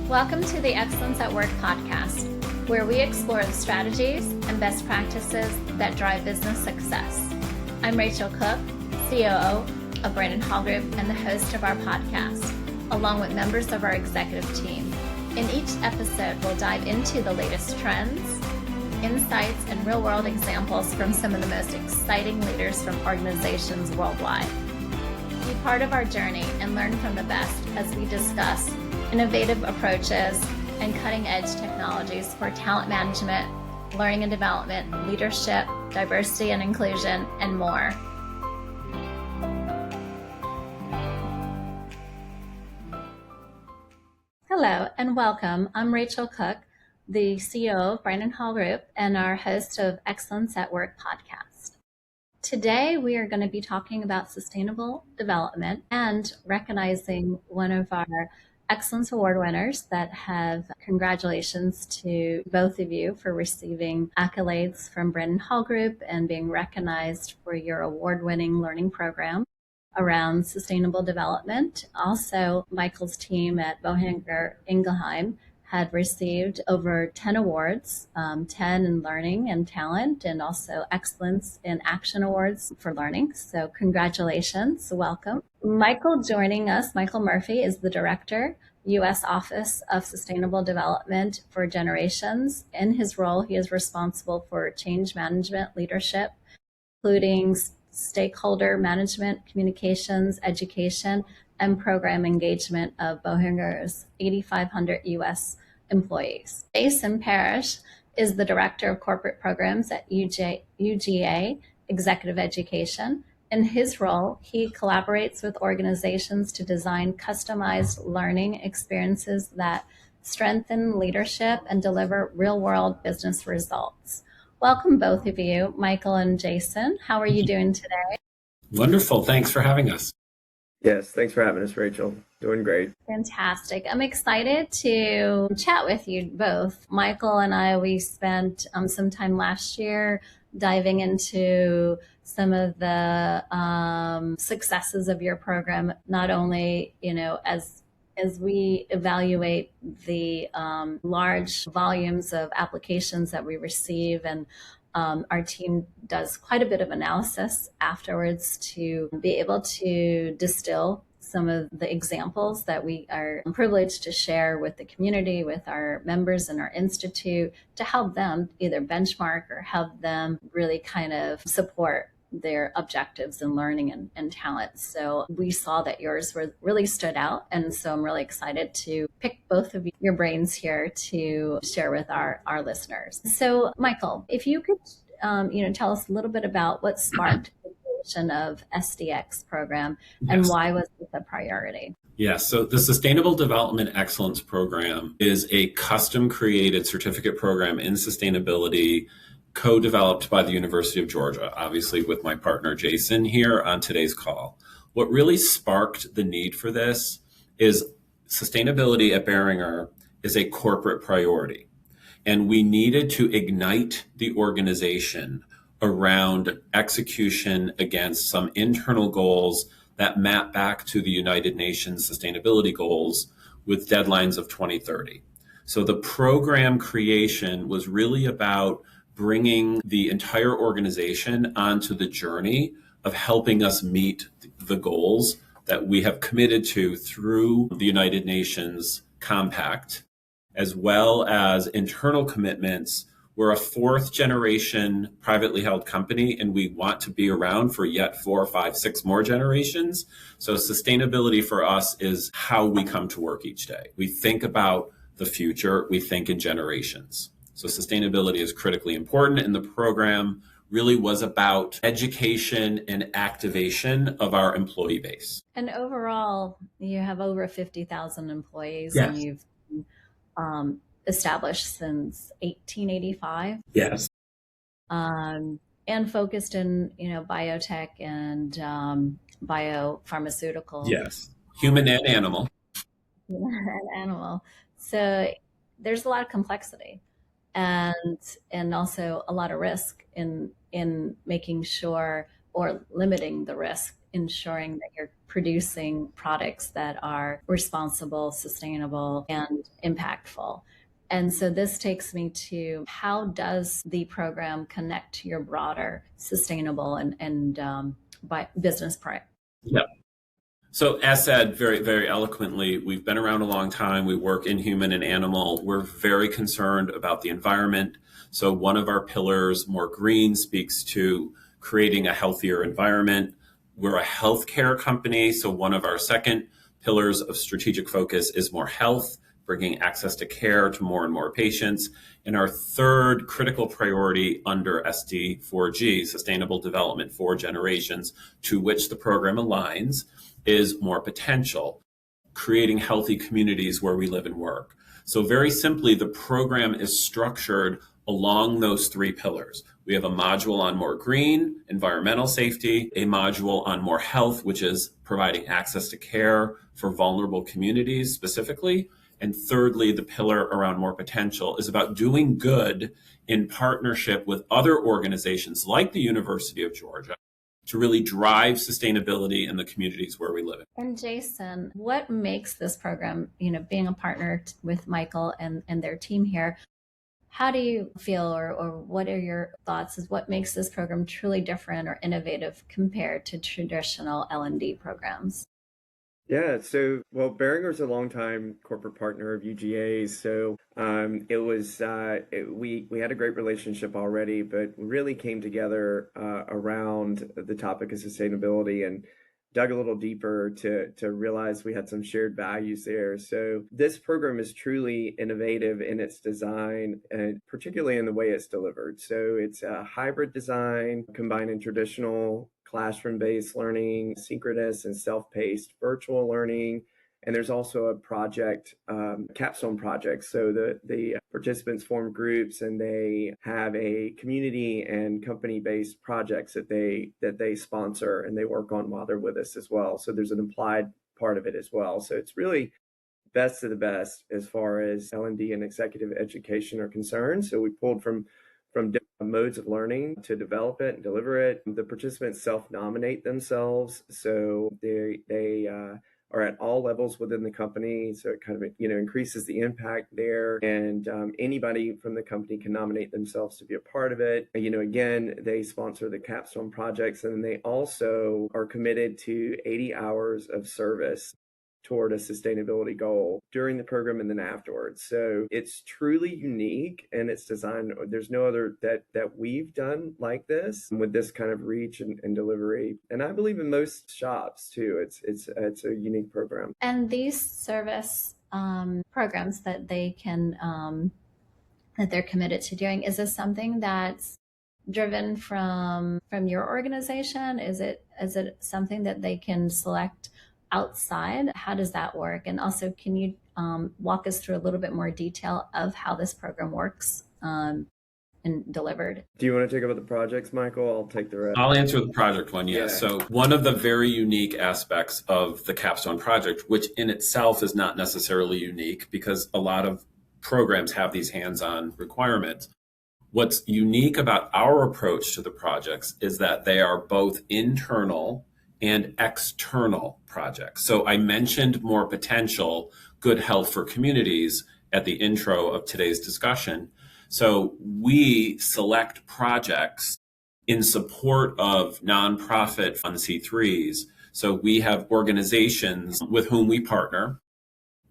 Welcome to the Excellence at Work podcast, where we explore the strategies and best practices that drive business success. I'm Rachel Cooke, COO of Brandon Hall Group and the host of our podcast, along with members of our executive team. In each episode, we'll dive into the latest trends, insights, and real-world examples from some of the most exciting leaders from organizations worldwide. Be part of our journey and learn from the best as we discuss innovative approaches and cutting-edge technologies for talent management, learning and development, leadership, diversity and inclusion, and more. Hello and welcome. I'm Rachel Cooke, the CEO of Brandon Hall Group and our host of Excellence at Work podcast. Today, we are going to be talking about sustainable development and recognizing one of our Excellence Award winners that have congratulations to both of you for receiving accolades from Brandon Hall Group and being recognized for your award-winning learning program around sustainable development. Also, Michael's team at Boehringer Ingelheim had received over 10 awards, 10 in learning and talent, and also Excellence in Action Awards for learning. So congratulations, welcome. Michael joining us, Michael Murphy, is the Director, U.S. Office of Sustainable Development for Generations. In his role, he is responsible for change management leadership, including stakeholder management, communications, education, and program engagement of Boehringer's 8,500 U.S. employees. Jason Parrish is the Director of Corporate Programs at UGA Executive Education. In his role, he collaborates with organizations to design customized learning experiences that strengthen leadership and deliver real-world business results. Welcome, both of you, Michael and Jason. How are you doing today? Wonderful. Thanks for having us. Yes, thanks for having us, Rachel. Doing great. Fantastic. I'm excited to chat with you both. Michael and I, we spent some time last year diving into some of the successes of your program, not only, as we evaluate the large volumes of applications that we receive, and our team does quite a bit of analysis afterwards to be able to distill some of the examples that we are privileged to share with the community, with our members in our institute, to help them either benchmark or help them really kind of support their objectives in learning and talent. So we saw that yours really stood out. And so I'm really excited to pick both of your brains here to share with our listeners. So Michael, if you could, tell us a little bit about what sparked the creation of SDX program and Yes. why was this a priority? Yes. So the Sustainable Development Excellence Program is a custom created certificate program in sustainability co-developed by the University of Georgia, obviously with my partner Jason here on today's call. What really sparked the need for this is sustainability at Boehringer is a corporate priority. And we needed to ignite the organization around execution against some internal goals that map back to the United Nations sustainability goals with deadlines of 2030. So the program creation was really about bringing the entire organization onto the journey of helping us meet the goals that we have committed to through the United Nations Compact, as well as internal commitments. We're a fourth generation privately held company, and we want to be around for yet 4, 5, 6 more generations. So sustainability for us is how we come to work each day. We think about the future, we think in generations. So sustainability is critically important, and the program really was about education and activation of our employee base. And overall, you have over 50,000 employees, Yes. and you've established since 1885. Yes. And focused in, biotech and biopharmaceutical. Yes. Human and animal. And animal. So there's a lot of complexity and also a lot of risk in making sure or limiting the risk ensuring that you're producing products that are responsible, sustainable, and impactful. And so this takes me to, how does the program connect to your broader sustainable and by business priority? Yeah. So as said very, very eloquently, we've been around a long time. We work in human and animal. We're very concerned about the environment. So one of our pillars, More Green, speaks to creating a healthier environment. We're a healthcare company. So one of our second pillars of strategic focus is more health, bringing access to care to more and more patients. And our third critical priority under SD4G, Sustainable Development for Generations, to which the program aligns, is more potential, creating healthy communities where we live and work. So very simply, the program is structured along those three pillars. We have a module on more green, environmental safety, a module on more health, which is providing access to care for vulnerable communities specifically. And thirdly, the pillar around more potential is about doing good in partnership with other organizations like the University of Georgia to really drive sustainability in the communities where we live in. And Jason, what makes this program, being a partner with Michael and their team here, how do you feel, or what are your thoughts, is what makes this program truly different or innovative compared to traditional L&D programs? Yeah, so Boehringer's a longtime corporate partner of UGA's, so it was we had a great relationship already, but really came together around the topic of sustainability and dug a little deeper to realize we had some shared values there. So this program is truly innovative in its design, and particularly in the way it's delivered. So it's a hybrid design, combining traditional classroom-based learning, synchronous and self-paced virtual learning. And there's also a project, capstone project. So the participants form groups and they have a community and company-based projects that they sponsor and they work on while they're with us as well. So there's an applied part of it as well. So it's really best of the best as far as L&D and executive education are concerned. So we pulled from different modes of learning to develop it and deliver it. The participants self-nominate themselves. So they are at all levels within the company. So it kind of, increases the impact there. And anybody from the company can nominate themselves to be a part of it. Again, they sponsor the capstone projects, and they also are committed to 80 hours of service toward a sustainability goal during the program and then afterwards. So it's truly unique, and it's designed, there's no other that we've done like this with this kind of reach and delivery. And I believe in most shops too, it's a unique program. And these service programs that they can, that they're committed to doing, is this something that's driven from your organization? Is it something that they can select outside? How does that work? And also, can you walk us through a little bit more detail of how this program works and delivered? Do you want to take over the projects, Michael? I'll take the rest. I'll answer the project one, yes. Yeah. So one of the very unique aspects of the capstone project, which in itself is not necessarily unique because a lot of programs have these hands-on requirements. What's unique about our approach to the projects is that they are both internal and external projects. So I mentioned more potential, good health for communities at the intro of today's discussion. So we select projects in support of nonprofit 501(c)(3)s. So we have organizations with whom we partner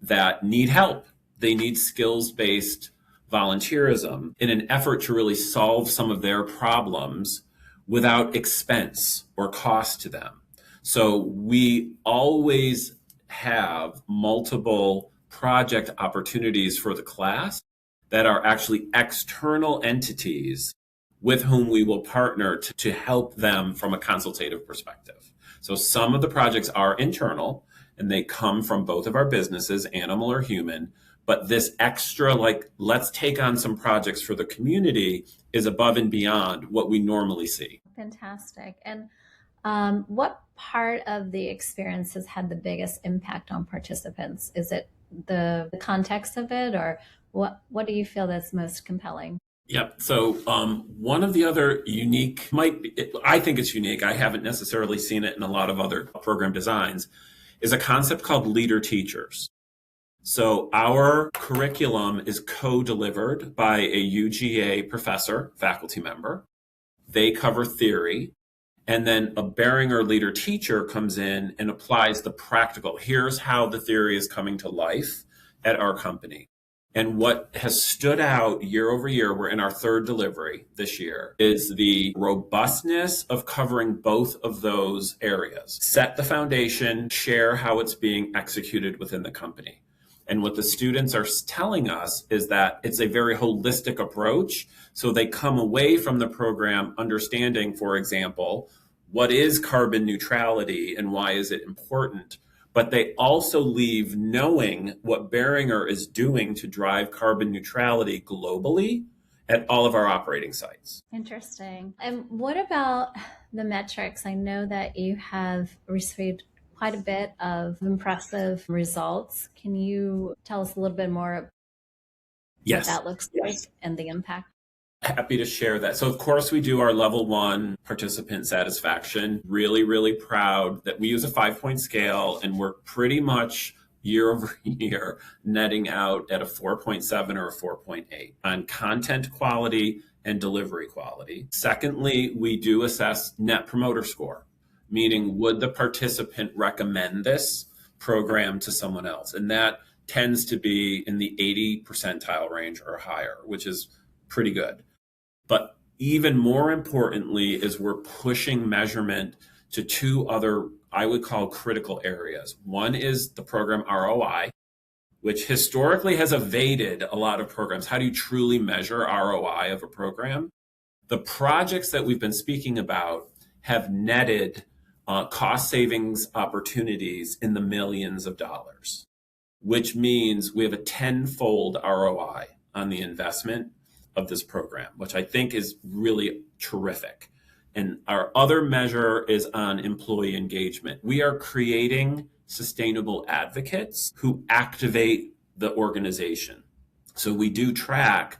that need help. They need skills-based volunteerism in an effort to really solve some of their problems without expense or cost to them. So we always have multiple project opportunities for the class that are actually external entities with whom we will partner to help them from a consultative perspective. So some of the projects are internal and they come from both of our businesses, animal or human, but this extra, let's take on some projects for the community, is above and beyond what we normally see. Fantastic. And what part of the experience has had the biggest impact on participants? Is it the context of it, or what do you feel that's most compelling? Yep. So one of the other unique, I think it's unique. I haven't necessarily seen it in a lot of other program designs, is a concept called leader teachers. So our curriculum is co-delivered by a UGA professor, faculty member. They cover theory. And then a Boehringer leader teacher comes in and applies the practical. Here's how the theory is coming to life at our company. And what has stood out year over year, we're in our third delivery this year, is the robustness of covering both of those areas. Set the foundation, share how it's being executed within the company. And what the students are telling us is that it's a very holistic approach. So they come away from the program understanding, for example, what is carbon neutrality and why is it important? But they also leave knowing what Boehringer is doing to drive carbon neutrality globally at all of our operating sites. Interesting. And what about the metrics? I know that you have received quite a bit of impressive results. Can you tell us a little bit more what Yes. that looks like and the impact? Happy to share that. So, of course, we do our level one participant satisfaction. Really, really proud that we use a 5-point scale and we're pretty much year over year netting out at a 4.7 or a 4.8 on content quality and delivery quality. Secondly, we do assess net promoter score, meaning would the participant recommend this program to someone else? And that tends to be in the 80 percentile range or higher, which is pretty good. But even more importantly is we're pushing measurement to two other, I would call, critical areas. One is the program ROI, which historically has evaded a lot of programs. How do you truly measure ROI of a program? The projects that we've been speaking about have netted cost savings opportunities in the millions of dollars, which means we have a tenfold ROI on the investment of this program, which I think is really terrific. And our other measure is on employee engagement. We are creating sustainable advocates who activate the organization. So we do track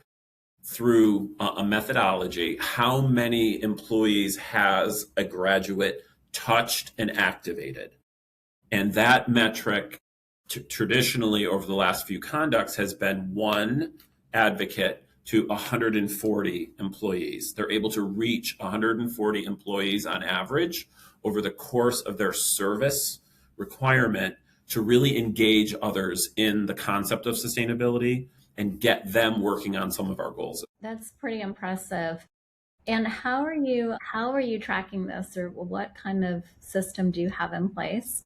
through a methodology how many employees has a graduate touched and activated. And that metric traditionally over the last few conducts has been one advocate to 140 employees. They're able to reach 140 employees on average over the course of their service requirement to really engage others in the concept of sustainability and get them working on some of our goals. That's pretty impressive. And how are you tracking this, or what kind of system do you have in place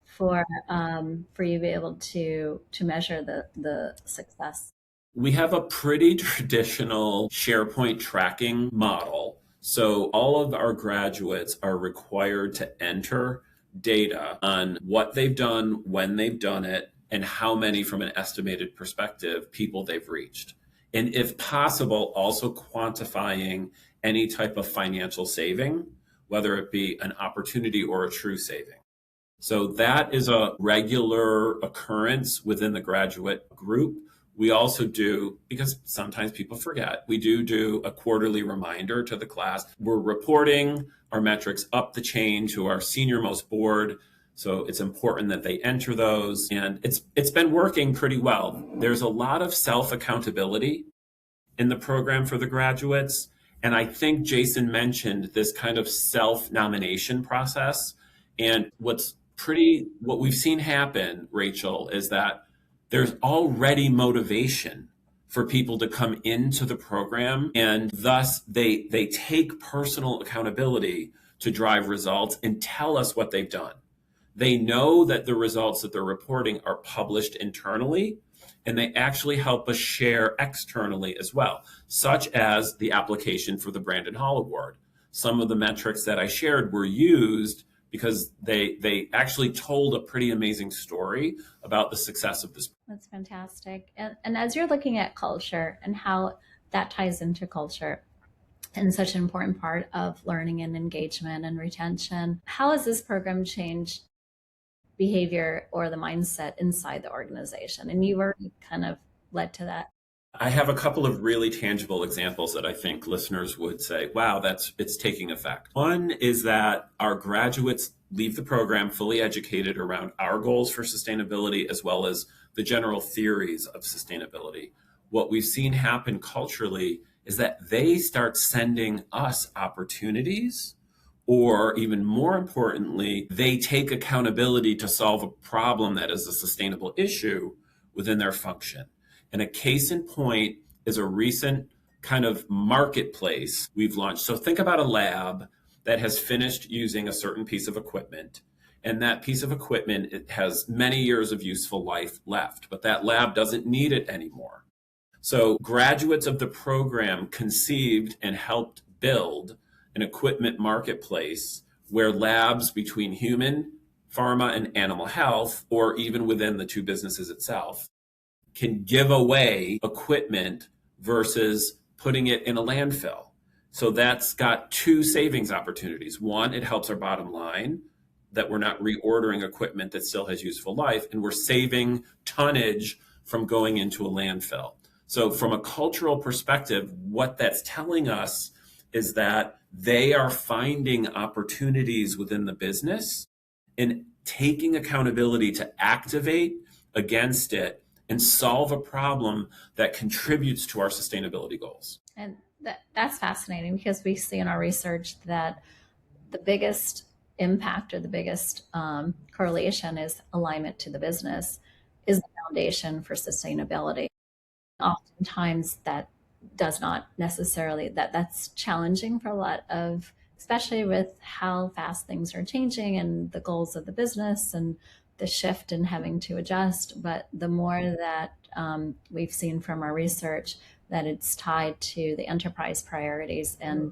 for you to be able to measure the success? We have a pretty traditional SharePoint tracking model. So all of our graduates are required to enter data on what they've done, when they've done it, and how many from an estimated perspective people they've reached. And if possible, also quantifying any type of financial saving, whether it be an opportunity or a true saving. So that is a regular occurrence within the graduate group. We also do, because sometimes people forget, we do a quarterly reminder to the class. We're reporting our metrics up the chain to our senior most board. So it's important that they enter those. And it's been working pretty well. There's a lot of self-accountability in the program for the graduates. And I think Jason mentioned this kind of self-nomination process. And what we've seen happen, Rachel, is that there's already motivation for people to come into the program, and thus they take personal accountability to drive results and tell us what they've done. They know that the results that they're reporting are published internally, and they actually help us share externally as well, such as the application for the Brandon Hall Award. Some of the metrics that I shared were used because they actually told a pretty amazing story about the success of this. That's fantastic. And as you're looking at culture and how that ties into culture and such an important part of learning and engagement and retention, how has this program changed behavior or the mindset inside the organization? And you already kind of led to that. I have a couple of really tangible examples that I think listeners would say, wow, it's taking effect. One is that our graduates leave the program fully educated around our goals for sustainability as well as the general theories of sustainability. What we've seen happen culturally is that they start sending us opportunities, or even more importantly, they take accountability to solve a problem that is a sustainable issue within their function. And a case in point is a recent kind of marketplace we've launched. So think about a lab that has finished using a certain piece of equipment. And that piece of equipment, it has many years of useful life left, but that lab doesn't need it anymore. So graduates of the program conceived and helped build an equipment marketplace where labs between human, pharma, and animal health, or even within the two businesses itself, can give away equipment versus putting it in a landfill. So that's got two savings opportunities. One, it helps our bottom line that we're not reordering equipment that still has useful life, and we're saving tonnage from going into a landfill. So from a cultural perspective, what that's telling us is that they are finding opportunities within the business and taking accountability to activate against it and solve a problem that contributes to our sustainability goals. And that's fascinating because we see in our research that the biggest impact or the biggest correlation is alignment to the business is the foundation for sustainability. Oftentimes that does not necessarily, that's challenging for a lot of, especially with how fast things are changing and the goals of the business and the shift in having to adjust. But the more that we've seen from our research that it's tied to the enterprise priorities, and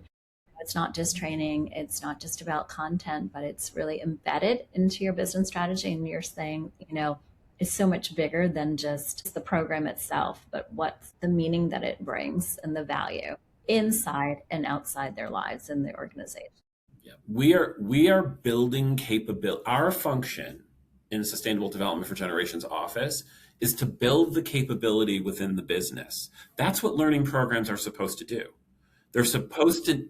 it's not just training, it's not just about content, but it's really embedded into your business strategy. And you're saying, is so much bigger than just the program itself, but what's the meaning that it brings and the value inside and outside their lives in the organization. Yeah. We are building capability. Our function in Sustainable Development for Generations office is to build the capability within the business. That's what learning programs are supposed to do.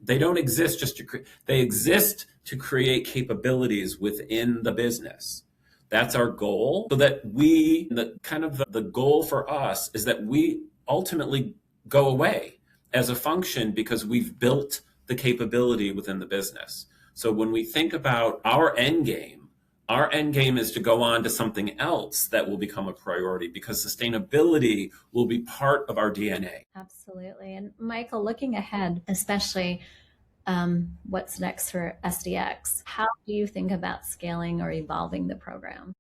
They don't exist they exist to create capabilities within the business. That's our goal. So that the goal for us is that we ultimately go away as a function because we've built the capability within the business. So when we think about our end game is to go on to something else that will become a priority because sustainability will be part of our DNA. Absolutely. And Michael, looking ahead, especially what's next for SDX, how do you think about scaling or evolving the program?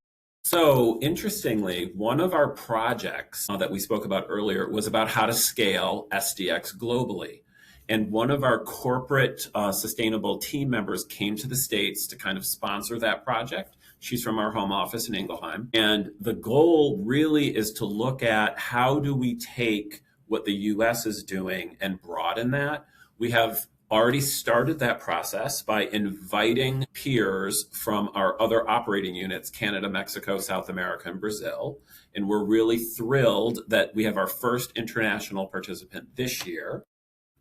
So interestingly, one of our projects that we spoke about earlier was about how to scale SDX globally. And one of our corporate sustainable team members came to the States to kind of sponsor that project. She's from our home office in Ingelheim. And the goal really is to look at how do we take what the US is doing and broaden that. We have already started that process by inviting peers from our other operating units, Canada, Mexico, South America, and Brazil. And we're really thrilled that we have our first international participant this year.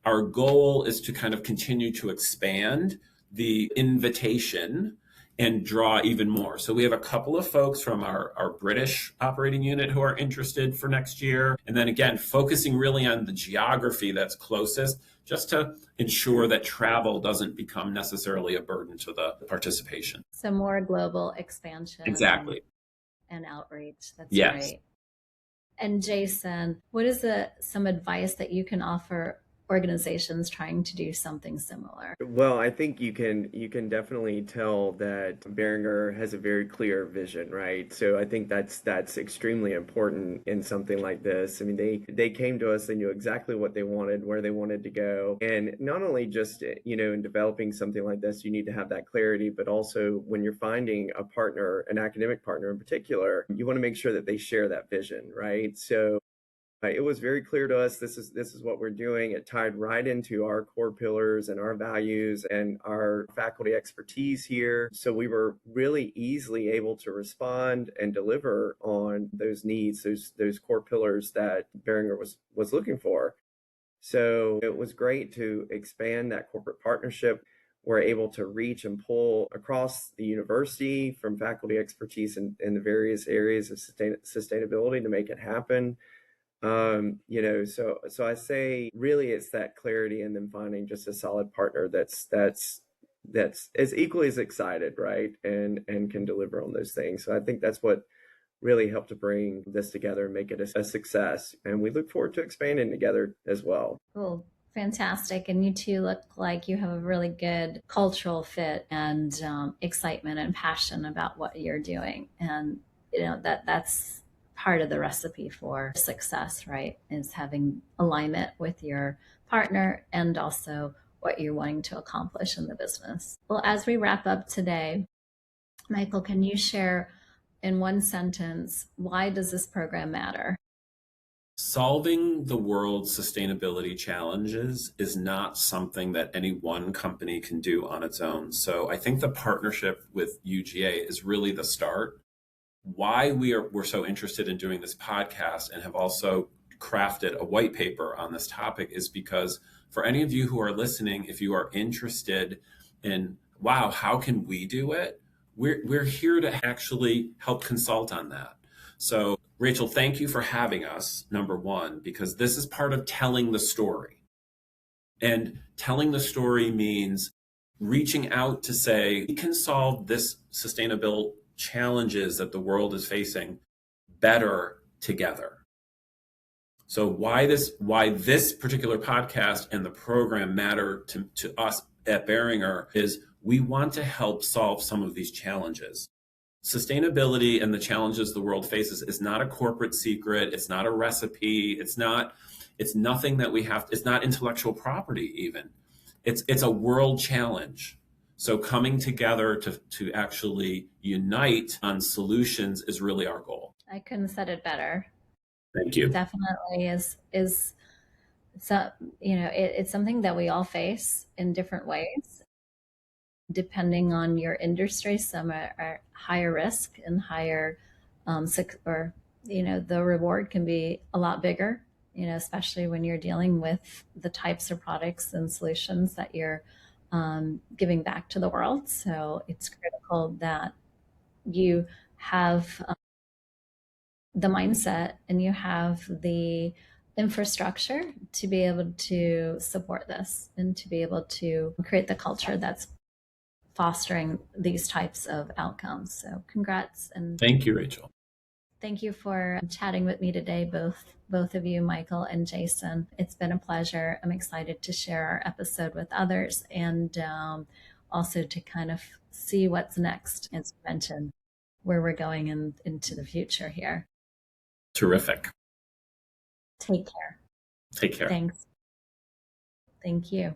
Our goal is to kind of continue to expand the invitation and draw even more. So we have a couple of folks from our British operating unit who are interested for next year. And then again, focusing really on the geography that's closest, just to ensure that travel doesn't become necessarily a burden to the participation. So more global expansion. Exactly. And outreach. That's yes. Great. And Jason, what is some advice that you can offer organizations trying to do something similar? Well, I think you can definitely tell that Boehringer has a very clear vision, right? So I think that's extremely important in something like this. I mean, they came to us, they knew exactly what they wanted, where they wanted to go. And not only just, in developing something like this, you need to have that clarity, but also when you're finding a partner, an academic partner in particular, you want to make sure that they share that vision, right? So It was very clear to us this is what we're doing. It tied right into our core pillars and our values and our faculty expertise here. So we were really easily able to respond and deliver on those needs, those core pillars that Boehringer was looking for. So it was great to expand that corporate partnership. We're able to reach and pull across the university from faculty expertise in the various areas of sustainability to make it happen. So I say really it's that clarity and then finding just a solid partner that's as equally as excited, right? And can deliver on those things. So I think that's what really helped to bring this together and make it a success. And we look forward to expanding together as well. Cool. Fantastic. And you two look like you have a really good cultural fit and excitement and passion about what you're doing. And, that's part of the recipe for success, right? Is having alignment with your partner and also what you're wanting to accomplish in the business. Well, as we wrap up today, Michael, can you share in one sentence, why does this program matter? Solving the world's sustainability challenges is not something that any one company can do on its own. So I think the partnership with UGA is really the start. Why we're so interested in doing this podcast and have also crafted a white paper on this topic is because for any of you who are listening, if you are interested in, wow, how can we do it? We're here to actually help consult on that. So Rachel, thank you for having us, number one, because this is part of telling the story. And telling the story means reaching out to say, we can solve this sustainable challenges that the world is facing better together. So why this particular podcast and the program matter to us at Boehringer is we want to help solve some of these challenges. Sustainability and the challenges the world faces is not a corporate secret. It's not a recipe. It's nothing that we have. It's not intellectual property even. It's a world challenge. So coming together to actually unite on solutions is really our goal. I couldn't have said it better. Thank you. Definitely is so, it's something that we all face in different ways. Depending on your industry, some are higher risk and higher, the reward can be a lot bigger, especially when you're dealing with the types of products and solutions that you're giving back to the world. So it's critical that you have the mindset and you have the infrastructure to be able to support this and to be able to create the culture that's fostering these types of outcomes. So congrats and thank you, Rachel. Thank you for chatting with me today, both of you, Michael and Jason. It's been a pleasure. I'm excited to share our episode with others and also to kind of see what's next, as you mentioned, where we're going into the future here. Terrific. Take care. Take care. Thanks. Thank you.